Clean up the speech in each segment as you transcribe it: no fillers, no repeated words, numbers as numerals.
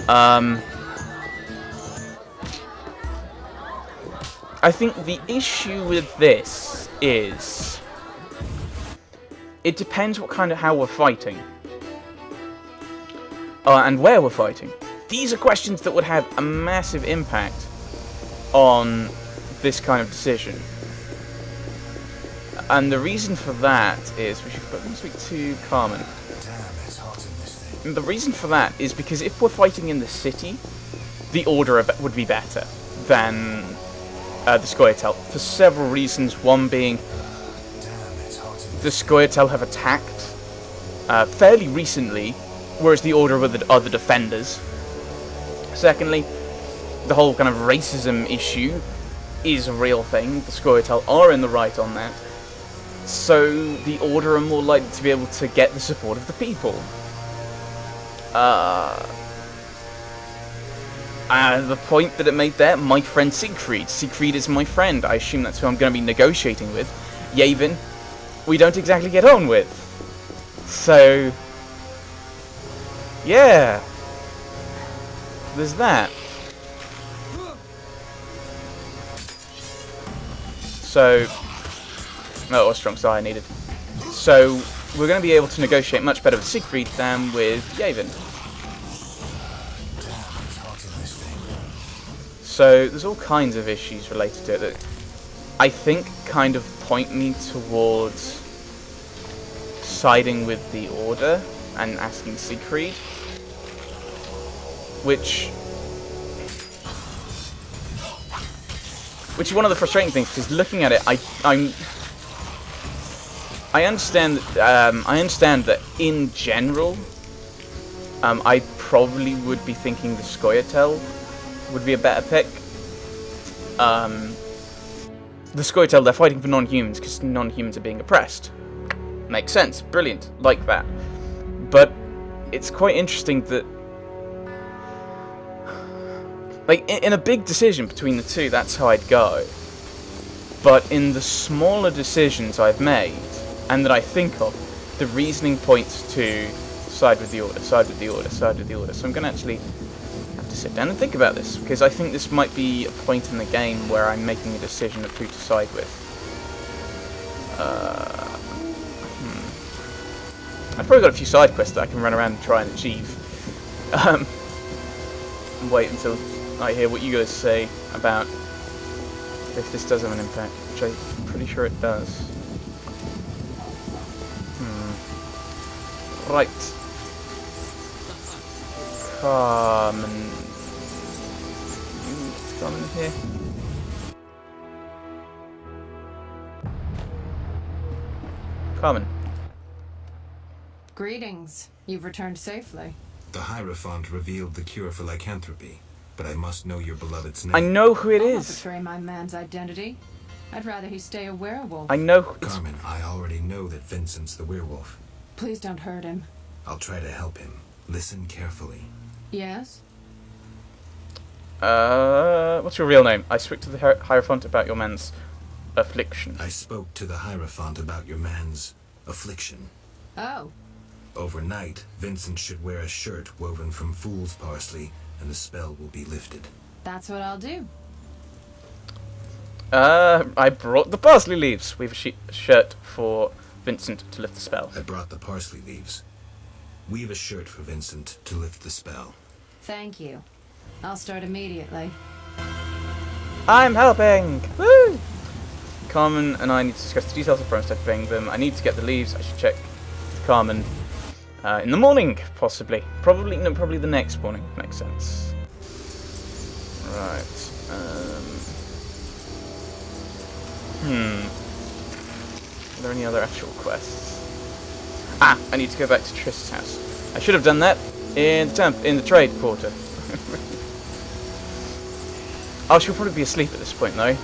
I think the issue with this is it depends how we're fighting. And where we're fighting. These are questions that would have a massive impact on this kind of decision. And the reason for that is... we should probably speak to Carmen. Damn, it's hot in this thing. And the reason for that is because if we're fighting in the city, the order would be better than the Scoia'tael. For several reasons. One being, the Scoia'tael have attacked fairly recently, whereas the Order are the defenders. Secondly, the whole kind of racism issue is a real thing. The Scoia'tael are in the right on that. So the Order are more likely to be able to get the support of the people. The point that it made there, my friend Siegfried. Siegfried is my friend. I assume that's who I'm going to be negotiating with. Yavin, we don't exactly get on with. So... yeah. There's that. So... oh, a strong side I needed. So, we're going to be able to negotiate much better with Siegfried than with Yavin. So, there's all kinds of issues related to it that I think kind of point me towards siding with the Order and asking Siegfried. Which is one of the frustrating things, because looking at it, I understand that in general, I probably would be thinking the Scoia'tael would be a better pick. The Scoia'tael, they're fighting for non-humans because non-humans are being oppressed. Makes sense, brilliant, like that. But it's quite interesting that, like, in a big decision between the two, that's how I'd go. But in the smaller decisions I've made, and that I think of, the reasoning points to side with the Order, side with the Order, side with the Order. So I'm going to actually have to sit down and think about this, because I think this might be a point in the game where I'm making a decision of who to side with. I've probably got a few side quests that I can run around and try and achieve. Wait until I hear what you guys say about if this does have an impact, which I'm pretty sure it does. Right. Carmen. Carmen here. Carmen. Greetings. You've returned safely. The Hierophant revealed the cure for lycanthropy, but I must know your beloved's name. I know who it I'll not is. betray my man's identity. I'd rather he stay a werewolf. I know. Carmen, I already know that Vincent's the werewolf. Please don't hurt him. I'll try to help him. Listen carefully. Yes? What's your real name? I spoke to the Hierophant about your man's affliction. I spoke to the Hierophant about your man's affliction. Oh. Overnight, Vincent should wear a shirt woven from fool's parsley, and the spell will be lifted. That's what I'll do. I brought the parsley leaves. We have a shirt for Vincent to lift the spell. I brought the parsley leaves. Weave a shirt for Vincent to lift the spell. Thank you. I'll start immediately. I'm helping! Woo! Carmen and I need to discuss the details of prototyping them. I need to get the leaves. I should check with Carmen in the morning, possibly. Probably the next morning. Makes sense. Right. Are there any other actual quests? Ah, I need to go back to Trist's house. I should have done that in the trade quarter. Oh, she'll probably be asleep at this point, though.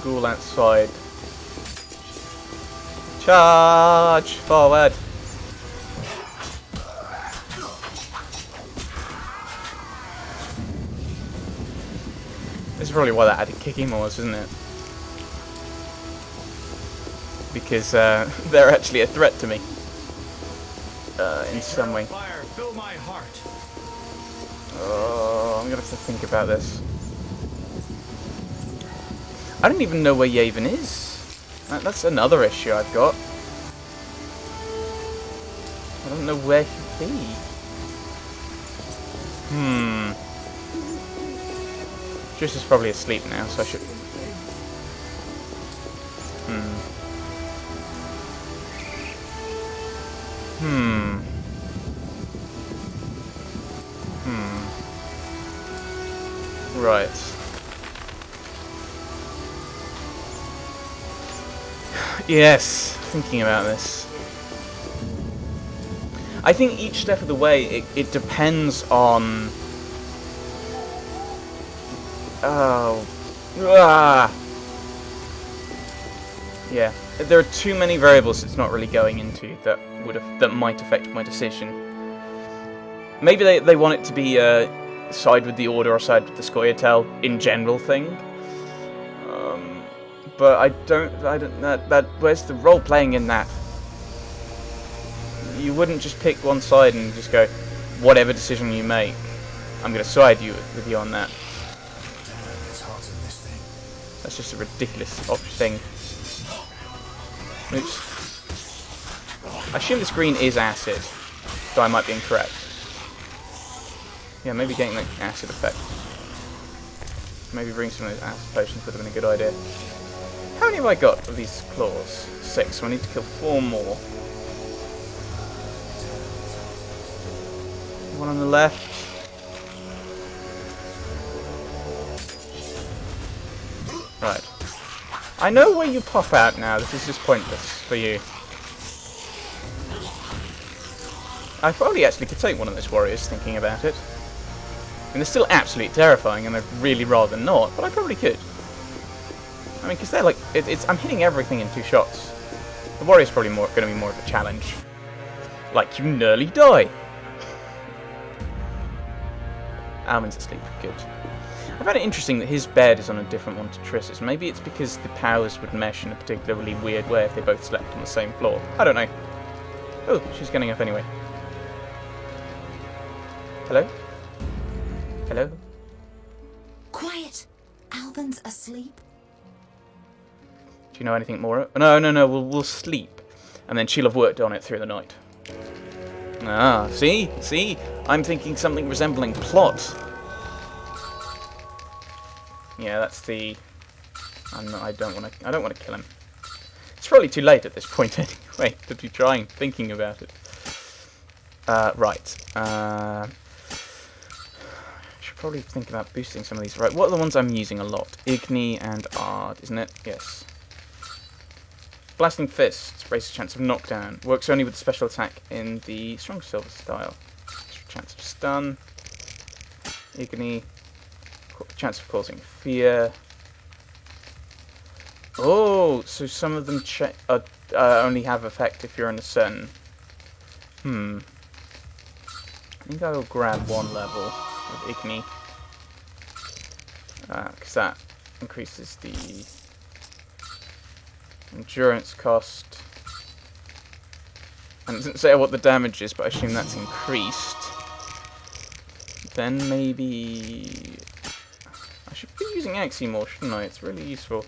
Ghoul outside. Charge forward. This is probably why that added kicking more, isn't it? Because they're actually a threat to me. In some way. Fire, fill my heart. Oh, I'm gonna have to think about this. I don't even know where Yavin is. That's another issue I've got. I don't know where he'd be. Trish is probably asleep now, so I should... Right. Yes, thinking about this. I think each step of the way, it depends on... Oh. Yeah. There are too many variables it's not really going into that might affect my decision. Maybe they want it to be side with the Order or side with the Scoia'tael in general thing. But I don't that where's the role playing in that? You wouldn't just pick one side and just go, whatever decision you make, I'm going to side with you on that. Damn, it's hot in this thing. That's just a ridiculous thing. Oops. I assume this green is acid, though I might be incorrect. Yeah, maybe getting the acid effect. Maybe bring some of those acid potions would have been a good idea. How many have I got of these claws? 6, so I need to kill 4 more. One on the left. Right. I know where you pop out now, this is just pointless for you. I probably actually could take one of those warriors, thinking about it. And they're still absolutely terrifying, and I'd really rather not, but I probably could. I mean, because they're like... I'm hitting everything in 2 shots. The warrior's probably going to be more of a challenge. Like, you nearly die. Alvin's asleep. Good. I found it interesting that his bed is on a different one to Triss's. Maybe it's because the powers would mesh in a particularly weird way if they both slept on the same floor. I don't know. Oh, she's getting up anyway. Hello? Hello? Quiet! Alvin's asleep. Do you know anything more? No, we'll sleep. And then she'll have worked on it through the night. Ah, see? I'm thinking something resembling plot. Yeah, that's the... I don't want to kill him. It's probably too late at this point anyway to be thinking about it. Right. Should probably think about boosting some of these. Right, what are the ones I'm using a lot? Igni and Ard, isn't it? Yes. Blasting Fist, raises chance of knockdown. Works only with the special attack in the Strong Silver style. Chance of stun. Igni. Chance of causing fear. Oh, so some of them only have effect if you're in a certain... I think I will grab one level of Igni. Because that increases the endurance cost. And it doesn't say what the damage is, but I assume that's increased. Then maybe... I should be using Axie more, shouldn't I? It's really useful.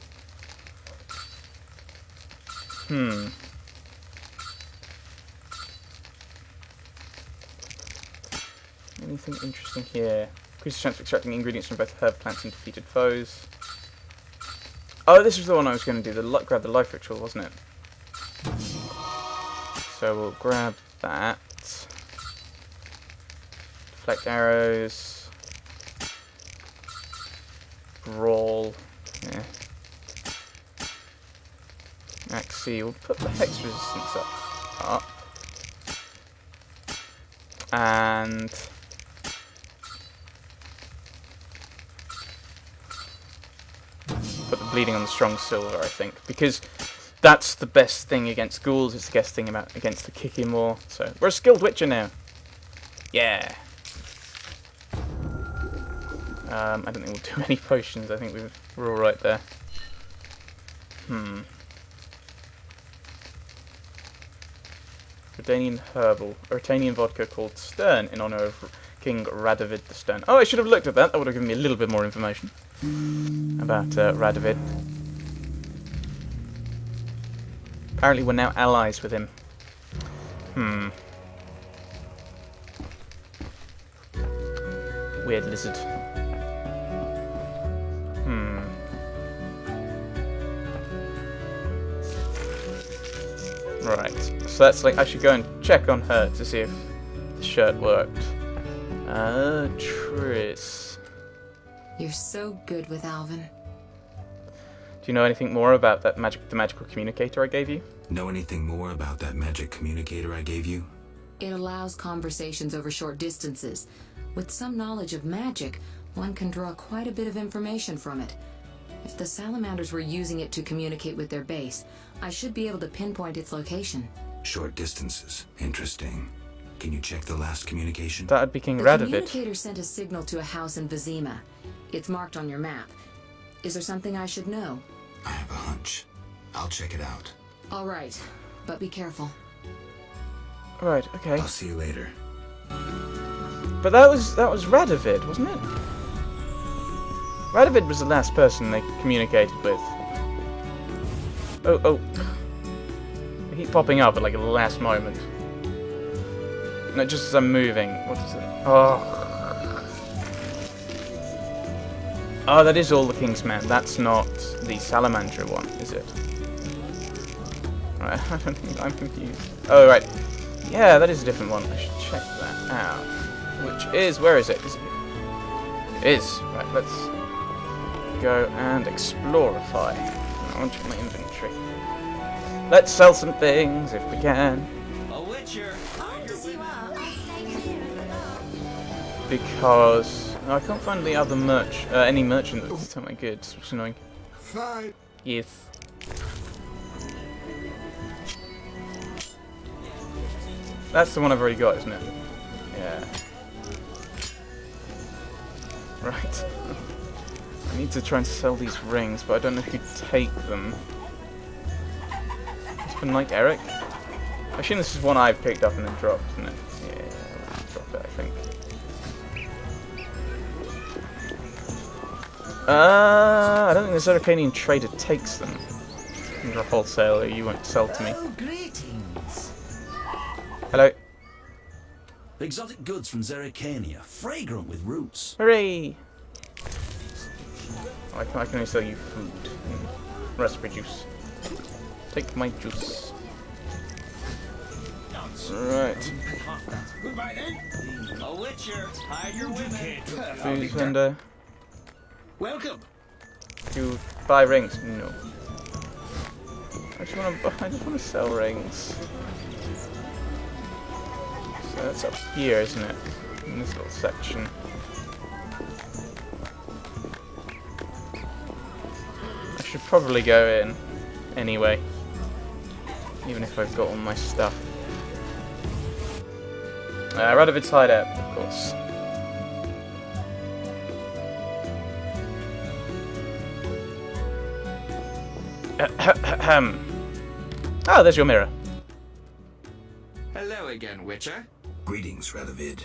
Anything interesting here? Increases chance of extracting ingredients from both herb plants and defeated foes. Oh, this was the one I was going to do. Grab the life ritual, wasn't it? So we'll grab that. Deflect arrows. Brawl. Yeah. Axie. We'll put the hex resistance up. And... put the bleeding on the strong silver, I think. Because that's the best thing against ghouls, it's the best thing against the kicking more. So, we're a skilled witcher now. Yeah. I don't think we'll do any potions. I think we're all right there. Redanian herbal, Redanian vodka called Stern in honor of King Radovid the Stern. Oh, I should have looked at that. That would have given me a little bit more information about Radovid. Apparently, we're now allies with him. Weird lizard. Right, so that's like, I should go and check on her to see if the shirt worked. Triss. You're so good with Alvin. Do you know anything more about that the magical communicator I gave you? Know anything more about that magic communicator I gave you? It allows conversations over short distances. With some knowledge of magic, one can draw quite a bit of information from it. If the salamanders were using it to communicate with their base, I should be able to pinpoint its location. Short distances. Interesting. Can you check the last communication? That'd be King The Radovid. communicator sent a signal to a house in Vizima. It's marked on your map. Is there something I should know? I have a hunch. I'll check it out. All right, but be careful. Right, okay. I'll see you later. But that was Radovid, wasn't it? Radovid was the last person they communicated with. Oh. They keep popping up at like the last moment. No, just as I'm moving. What is it? Oh, that is all the King's Men. That's not the Salamander one, is it? Right, I don't think I'm confused. Oh, right. Yeah, that is a different one. I should check that out. Which is, where is it? Is it? It is. Right, let's go and explorify. I want to check my inventory. Let's sell some things if we can. A witcher. Because I can't find the other any merchant that's selling my goods, which is annoying. Fine. Yes. That's the one I've already got, isn't it? Yeah. Right. I need to try and sell these rings, but I don't know who'd take them. It's been like Eric. I assume this is one I've picked up and then dropped, isn't it? Yeah, I'll drop it, I think. I don't think the Zeracanian trader takes them. You're a wholesaler, you won't sell to me. Oh, greetings. Hello. Exotic goods from Zeracania, fragrant with roots. Hooray! Oh, I can only sell you food. Raspberry juice. Take my juice. Right. Goodbye then. A witcher, hide your women. Food vendor. Welcome. You buy rings? No. I just want to sell rings. So that's up here, isn't it? In this little section. I should probably go in anyway, even if I've got all my stuff. Radovid's hideout, of course. Ah, there's your mirror. Hello again, Witcher. Greetings, Radovid.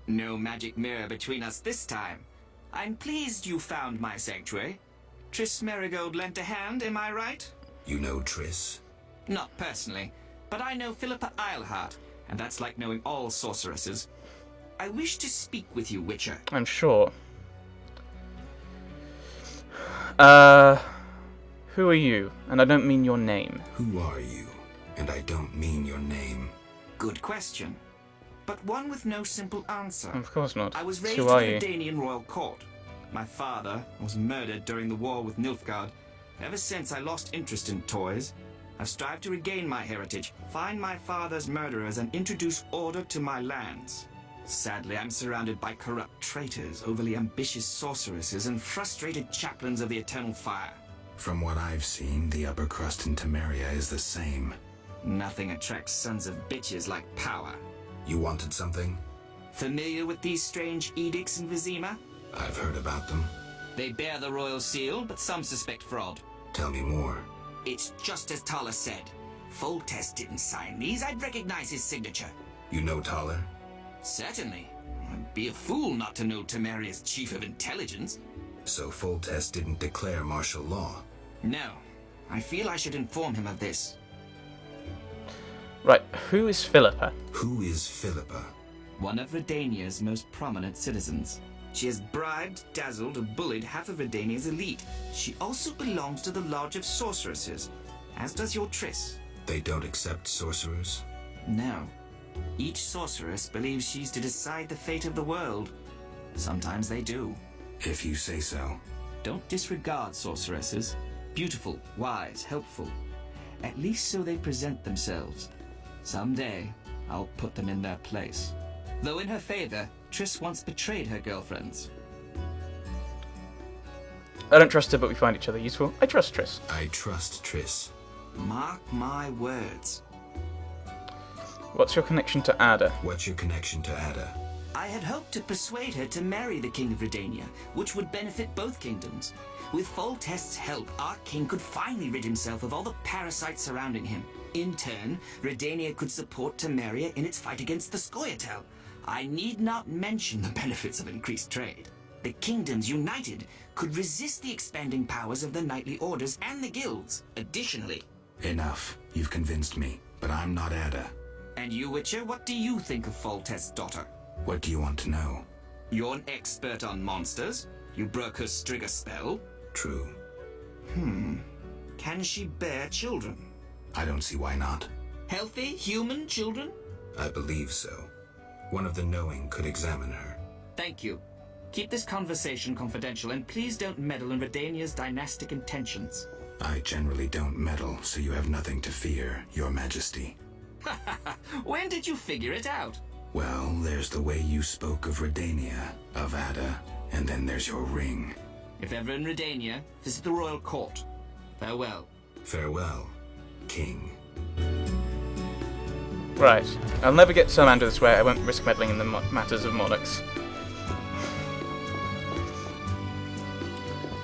No magic mirror between us this time. I'm pleased you found my sanctuary. Triss Merigold lent a hand, am I right? You know Triss? Not personally, but I know Philippa Eilhart, and that's like knowing all sorceresses. I wish to speak with you, Witcher. I'm sure. Who are you? And I don't mean your name. Who are you? And I don't mean your name. Good question, but one with no simple answer. Of course not. I was raised Who in are the you? Redanian royal court. My father was murdered during the war with Nilfgaard. Ever since I lost interest in toys, I've strived to regain my heritage, find my father's murderers, and introduce order to my lands. Sadly, I'm surrounded by corrupt traitors, overly ambitious sorceresses, and frustrated chaplains of the Eternal Fire. From what I've seen, the upper crust in Temeria is the same. Nothing attracts sons of bitches like power. You wanted something? Familiar with these strange edicts in Vizima? I've heard about them. They bear the royal seal, but some suspect fraud. Tell me more. It's just as Tala said. Foltest didn't sign these. I'd recognize his signature. You know Thaler? Certainly. I'd be a fool not to know Temeria's chief of intelligence. So Foltest didn't declare martial law? No. I feel I should inform him of this. Right, who is Philippa? Who is Philippa? One of Redania's most prominent citizens. She has bribed, dazzled, and bullied half of Redania's elite. She also belongs to the Lodge of Sorceresses, as does your Triss. They don't accept sorcerers? No. Each sorceress believes she's to decide the fate of the world. Sometimes they do. If you say so. Don't disregard sorceresses. Beautiful, wise, helpful. At least so they present themselves. Someday, I'll put them in their place. Though in her favor, Triss once betrayed her girlfriends. I don't trust her, but we find each other useful. I trust Triss. I trust Triss. Mark my words. What's your connection to Ada? What's your connection to Ada? I had hoped to persuade her to marry the King of Redania, which would benefit both kingdoms. With Foltest's help, our king could finally rid himself of all the parasites surrounding him. In turn, Redania could support Temeria in its fight against the Scoia'tael. I need not mention the benefits of increased trade. The kingdoms united could resist the expanding powers of the knightly orders and the guilds. Additionally... Enough. You've convinced me, but I'm not Ada. And you, Witcher, what do you think of Foltest's daughter? What do you want to know? You're an expert on monsters. You broke her Strigger spell. True. Can she bear children? I don't see why not. Healthy, human children? I believe so. One of the knowing could examine her. Thank you. Keep this conversation confidential, and please don't meddle in Redania's dynastic intentions. I generally don't meddle, so you have nothing to fear, Your Majesty. When did you figure it out? Well, there's the way you spoke of Redania, of Ada, and then there's your ring. If ever in Redania, visit the royal court. Farewell. Farewell, King. Right. I'll never get Salamander this way. I won't risk meddling in the matters of monarchs.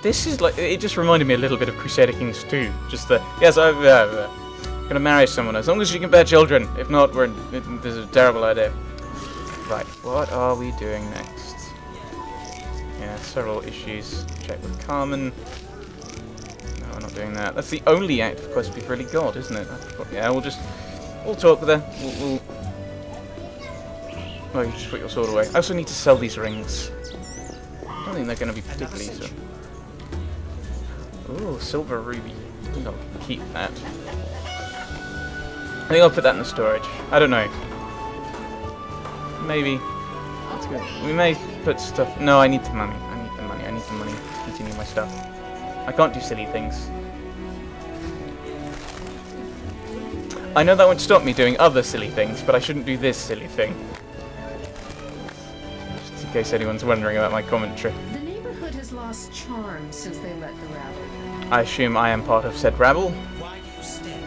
This is like... It just reminded me a little bit of Crusader Kings 2. Just the... Yes, I'm gonna marry someone as long as she can bear children. If not, this is a terrible idea. Right. What are we doing next? Yeah, several issues. Check with Carmen. No, we're not doing that. That's the only active quest we've really got, isn't it? Yeah, we'll talk with her. We'll... Oh, you just put your sword away. I also need to sell these rings. I don't think they're going to be particularly useful. Ooh, silver ruby. I think I'll keep that. I think I'll put that in the storage. I don't know. Maybe. Let's go. We may put stuff... No, I need the money. I need the money. I need the money to continue my stuff. I can't do silly things. I know that won't stop me doing other silly things, but I shouldn't do this silly thing. Just in case anyone's wondering about my commentary. The neighborhood has lost charm since they let the rabble. I assume I am part of said rabble. Why do you stay?